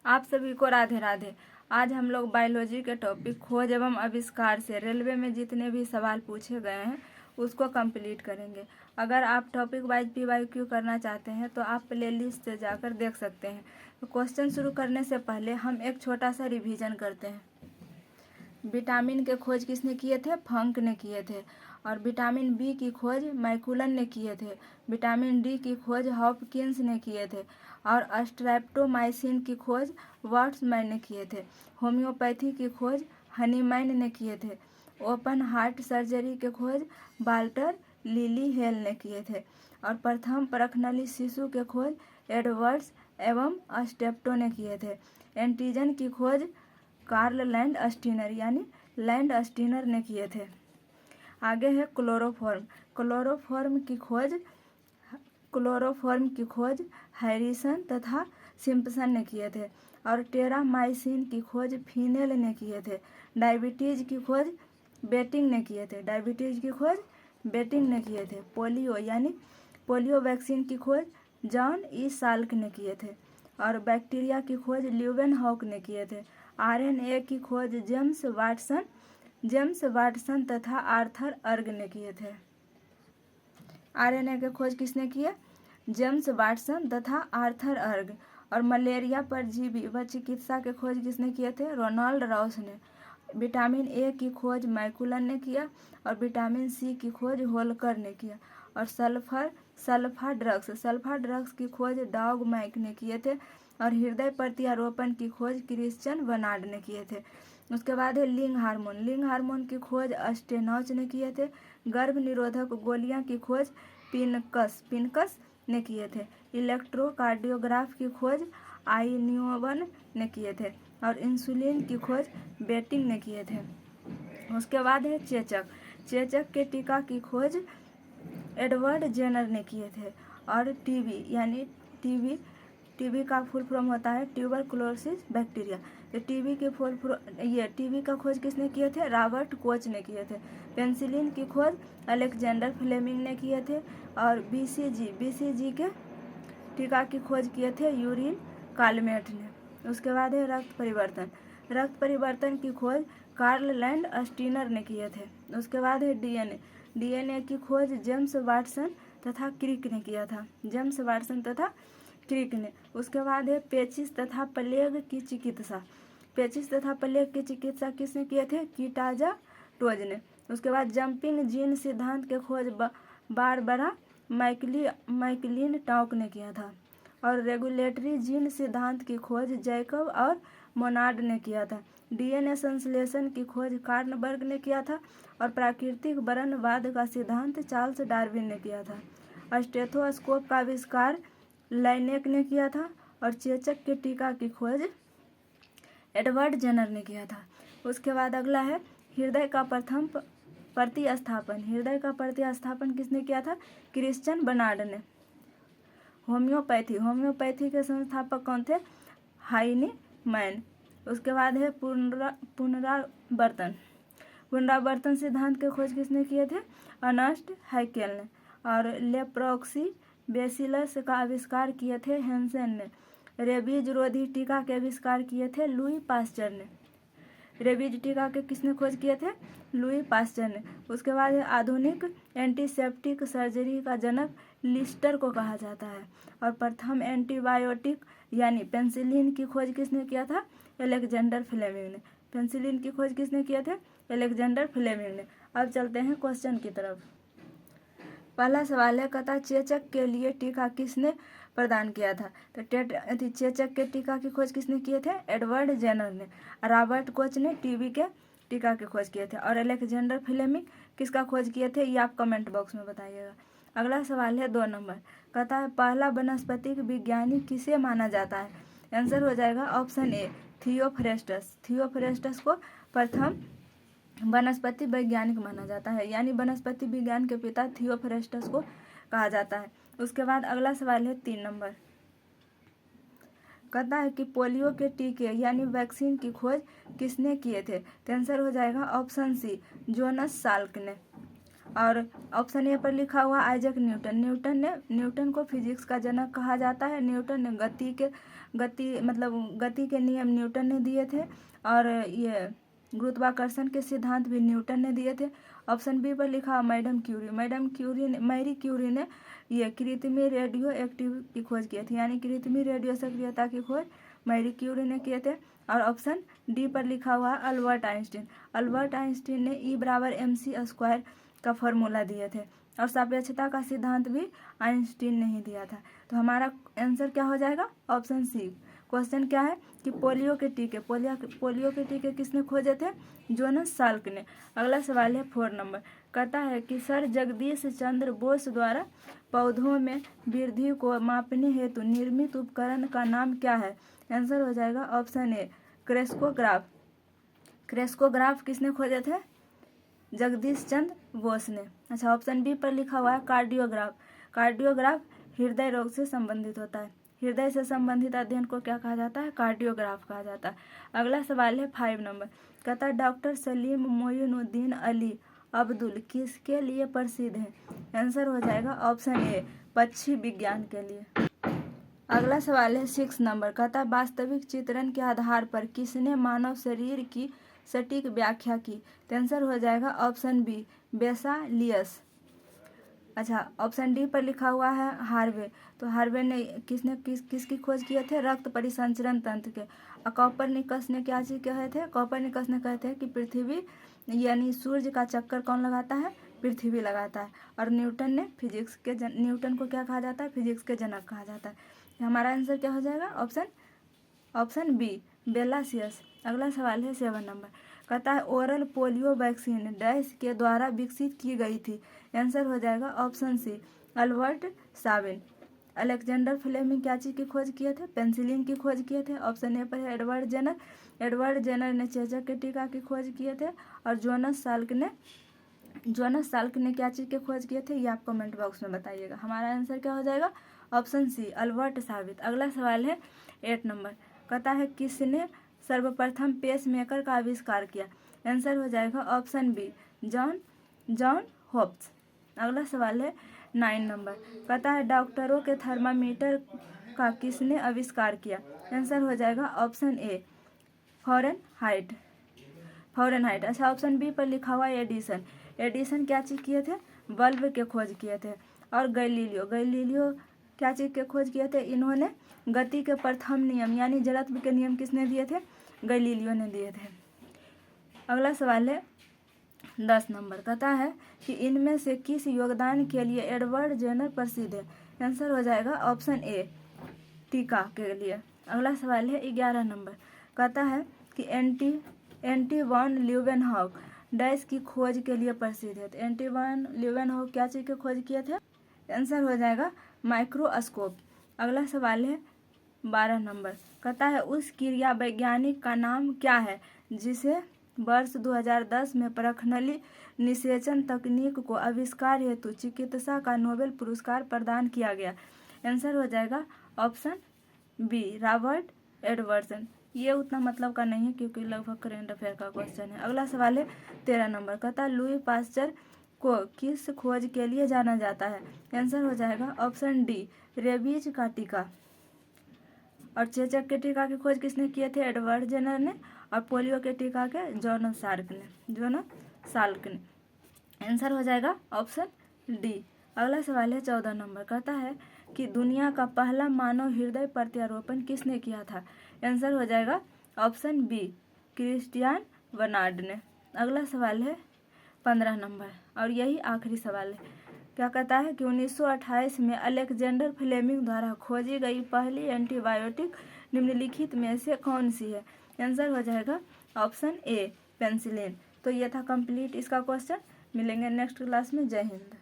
आप सभी को राधे राधे। आज हम लोग बायोलॉजी के टॉपिक खोज एवं आविष्कार से रेलवे में जितने भी सवाल पूछे गए हैं उसको कंप्लीट करेंगे। अगर आप टॉपिक वाइज PYQ करना चाहते हैं तो आप प्लेलिस्ट से जाकर देख सकते हैं। तो क्वेश्चन शुरू करने से पहले हम एक छोटा सा रिवीजन करते हैं। विटामिन के खोज किसने किए थे? फंक ने किए थे। और विटामिन बी की खोज मैकुलन ने किए थे। विटामिन डी की खोज हॉपकिंस ने किए थे। और स्ट्रेप्टोमाइसिन की खोज वाट्समैन ने किए थे। होम्योपैथी की खोज हनीमैन ने किए थे। ओपन हार्ट सर्जरी के खोज वाल्टर लिली हेल ने किए थे। और प्रथम परखनली शिशु के खोज एडवर्ड्स एवं स्टेप्टो ने किए थे। एंटीजन की खोज कार्ल लैंड स्टीनर यानी लैंड स्टीनर ने किए थे। आगे है क्लोरोफॉर्म। क्लोरोफॉर्म की खोज हैरिसन तथा सिम्पसन ने किए थे। और टेरामाइसिन की खोज फिनेल ने किए थे। डायबिटीज की खोज बेटिंग ने किए थे। पोलियो यानी पोलियो वैक्सीन की खोज जॉन ई साल्क ने किए थे। और बैक्टीरिया की खोज ल्यूवेनहॉक ने किए थे। RNA की खोज जेम्स वाटसन तथा आर्थर अर्ग ने किए थे। RNA की खोज किसने किए? जेम्स वाटसन तथा आर्थर अर्ग। और मलेरिया परजीवी व चिकित्सा के खोज किसने किए थे? रोनाल्ड राउस ने। विटामिन A की खोज मैकुलन ने किया। और विटामिन C की खोज होलकर ने किया। और सल्फा ड्रग्स की खोज डॉग मैक ने किए थे। और हृदय प्रत्यारोपण की खोज क्रिश्चियन बर्नार्ड ने किए थे। उसके बाद है लिंग हार्मोन की खोज स्टेनॉच ने किए थे। गर्भ निरोधक गोलियां की खोज पिनकस ने किए थे। इलेक्ट्रोकार्डियोग्राफ की खोज आइन्योवन ने किए थे। और इंसुलिन की खोज बेटिंग ने किए थे। उसके बाद है चेचक के टीका की खोज एडवर्ड जेनर ने किए थे। और टीबी का फुल फॉर्म होता है ट्यूबरकुलोसिस बैक्टीरिया। तो टीबी का खोज किसने किए थे? रॉबर्ट कोच ने किए थे। पेनिसिलिन की खोज अलेक्जेंडर फ्लेमिंग ने किए थे। और BCG के टीका की खोज किए थे यूरिन कालमेट ने। उसके बाद है रक्त परिवर्तन की खोज कार्ल लैंड स्टीनर ने किए थे। उसके बाद है DNA की खोज जेम्स वाटसन तथा क्रिक ने किया था। उसके बाद है पेचिस तथा प्लेग की चिकित्सा किसने किए थे? कीटाजा टोज ने। उसके बाद जंपिंग जीन सिद्धांत के खोज बारबरा मैकलिन टॉक ने किया था। और रेगुलेटरी जीन सिद्धांत की खोज जैकब और मोनार्ड ने किया था। DNA संश्लेषण की खोज कार्नबर्ग ने किया था। और प्राकृतिक वर्णवाद का सिद्धांत चार्ल्स डार्विन ने किया था। स्टेथोस्कोप का आविष्कार लाइनेक ने किया था। और चेचक के टीका की खोज एडवर्ड जेनर ने किया था। उसके बाद अगला है हृदय का प्रतिस्थापन किसने किया था? क्रिश्चियन बर्नार्ड ने। होम्योपैथी के संस्थापक कौन थे? हाइनीमैन। उसके बाद है पुनरावर्तन सिद्धांत के खोज किसने किए थे? अर्नस्ट हैकेल ने। और लेप्रोक्सी बेसिलस का आविष्कार किए थे हेंसेन ने। रेबीज रोधी टीका के आविष्कार किए थे लुई पास्चर ने। रेबीज टीका के किसने खोज किए थे? लुई पास्चर ने। उसके बाद है आधुनिक एंटीसेप्टिक सर्जरी का जनक लिस्टर को कहा जाता है। और प्रथम एंटीबायोटिक यानी पेनिसिलिन की खोज किसने किया था? अलेक्जेंडर फ्लेमिंग ने। अब चलते हैं क्वेश्चन की तरफ। पहला सवाल है कथा चेचक के लिए टीका किसने प्रदान किया था? तो चेचक के टीका की खोज किसने किए थे? एडवर्ड जेनर ने। रॉबर्ट कोच ने टीबी के टीका की खोज किए थे। और अलेक्जेंडर फ्लेमिंग किसका खोज किए थे ये आप कमेंट बॉक्स में बताइएगा। अगला सवाल है 2 नंबर। कहता है पहला वनस्पतिक विज्ञानी किसे माना जाता है? आंसर हो जाएगा ऑप्शन ए थियोफ्रेस्टस को प्रथम वनस्पति वैज्ञानिक माना जाता है। यानी वनस्पति विज्ञान के पिता थियोफ्रेस्टस को कहा जाता है। उसके बाद अगला सवाल है 3 नंबर। कहता है कि पोलियो के टीके यानी वैक्सीन की खोज किसने किए थे? तो आंसर हो जाएगा ऑप्शन सी जोनस साल्क ने। और ऑप्शन ए पर लिखा हुआ आइजैक न्यूटन को फिजिक्स का जनक कहा जाता है। न्यूटन ने गति के गति मतलब गति के नियम न्यूटन ने दिए थे, और ये गुरुत्वाकर्षण के सिद्धांत भी न्यूटन ने दिए थे। ऑप्शन बी पर लिखा मैरी क्यूरी ने ये कृत्रिम रेडियो एक्टिव की खोज की थी, यानी कृत्रिम रेडियो सक्रियता की खोज मैरी क्यूरी ने किए थे। और ऑप्शन डी पर लिखा हुआ है अल्बर्ट आइंस्टीन ने E=mc² का फॉर्मूला दिए थे, और सापेक्षता का सिद्धांत भी आइंस्टीन ने ही दिया था। तो हमारा आंसर क्या हो जाएगा? ऑप्शन सी। क्वेश्चन क्या है कि पोलियो के टीके किसने खोजे थे? जोनास साल्क ने। अगला सवाल है 4 नंबर, कहता है कि सर जगदीश चंद्र बोस द्वारा पौधों में वृद्धि को मापने हेतु निर्मित उपकरण का नाम क्या है? आंसर हो जाएगा ऑप्शन ए क्रेस्कोग्राफ किसने खोजे थे? जगदीश चंद्र बोस ने। अच्छा, ऑप्शन बी पर लिखा हुआ है कार्डियोग्राफ हृदय रोग से संबंधित होता है। हृदय से संबंधित अध्ययन को क्या कहा जाता है? कार्डियोग्राफ कहा जाता है। अगला सवाल है 5 नंबर, कहता है डॉक्टर सलीम मोइनुद्दीन अली अब्दुल किसके लिए प्रसिद्ध है? आंसर हो जाएगा ऑप्शन ए पक्षी विज्ञान के लिए। अगला सवाल है 6 नंबर, कहता वास्तविक चित्रण के आधार पर किसने मानव शरीर की सटीक व्याख्या की? आंसर हो जाएगा ऑप्शन बी बेसालियस। अच्छा, ऑप्शन डी पर लिखा हुआ है हार्वे। तो हार्वे ने किसकी खोज किए थे? रक्त परिसंचरण तंत्र के। और कॉपरनिकस ने क्या चीज कहे थे? कॉपरनिकस ने कहते हैं कि पृथ्वी यानी सूर्य का चक्कर कौन लगाता है? पृथ्वी लगाता है। और न्यूटन को क्या कहा जाता है? फिजिक्स के जनक कहा जाता है। हमारा आंसर क्या हो जाएगा? ऑप्शन बी बेलासियस। अगला सवाल है 7 नंबर, कहता है ओरल पोलियो वैक्सीन डैश के द्वारा विकसित की गई थी? आंसर हो जाएगा option C Albert Sabin. Alexander Fleming क्या चीज की खोज किए थे? पेंसिलिन की खोज किए थे। ऑप्शन ए पर है एडवर्ड जेनर ने चेचक के टीका की खोज किए थे। और जोनास साल्क ने क्या चीज की खोज किए थे? ये आप कमेंट बॉक्स में बताइएगा। हमारा आंसर क्या हो जाएगा? Option C Albert Sabin. अगला सवाल है 8 नंबर, कहता है किसने सर्वप्रथम पेसमेकर का आविष्कार किया? आंसर हो जाएगा ऑप्शन बी जॉन होप्स। अगला सवाल है 9 नंबर, कहता है डॉक्टरों के थर्मामीटर का किसने आविष्कार किया? आंसर हो जाएगा ऑप्शन ए फॉरेनहाइट। अच्छा, ऑप्शन बी पर लिखा हुआ एडिसन क्या चीज किए थे? बल्ब के खोज किए थे। और गैलीलियो क्या चीज के खोज किए थे? इन्होंने गति के प्रथम नियम यानी जड़त्व के नियम किसने दिए थे? गैलीलियो ने दिए थे। अगला सवाल है 10 नंबर, कहता है कि इनमें से किस योगदान के लिए एडवर्ड जेनर प्रसिद्ध है? आंसर हो जाएगा ऑप्शन ए टीका के लिए। अगला सवाल है 11 नंबर, कहता है कि एंटी वॉन ल्यूवेनहॉक डैश की खोज के लिए प्रसिद्ध है। तो एंटी वॉन ल्यूवेनहॉक क्या चीज की खोज किए थे? आंसर हो जाएगा माइक्रोस्कोप। अगला सवाल है 12 नंबर, कहता है उस क्रिया वैज्ञानिक का नाम क्या है जिसे वर्ष 2010 में परखनली निषेचन तकनीक को आविष्कार हेतु चिकित्सा का नोबेल पुरस्कार प्रदान किया गया? आंसर हो जाएगा ऑप्शन बी रॉबर्ट एडवर्सन। ये उतना मतलब का नहीं है क्योंकि लगभग करेंट अफेयर का क्वेश्चन है। अगला सवाल है 13 नंबर, कहता है लुई पास्चर को किस खोज के लिए जाना जाता है? आंसर हो जाएगा ऑप्शन डी रेबीज का टीका। और चेचक के टीका की खोज किसने किए थे? एडवर्ड जेनर ने। और पोलियो के टीका के जोनास साल्क ने। आंसर हो जाएगा ऑप्शन डी। अगला सवाल है 14 नंबर, कहता है कि दुनिया का पहला मानव हृदय प्रत्यारोपण किसने किया था? आंसर हो जाएगा ऑप्शन बी क्रिस्टियान बर्नार्ड ने। अगला सवाल है 15 नंबर और यही आखिरी सवाल है। क्या कहता है कि 1928 में अलेक्जेंडर फ्लेमिंग द्वारा खोजी गई पहली एंटीबायोटिक निम्नलिखित में से कौन सी है? आंसर हो जाएगा ऑप्शन ए पेंसिलिन। तो ये था कंप्लीट इसका क्वेश्चन। मिलेंगे नेक्स्ट क्लास में। जय हिंद।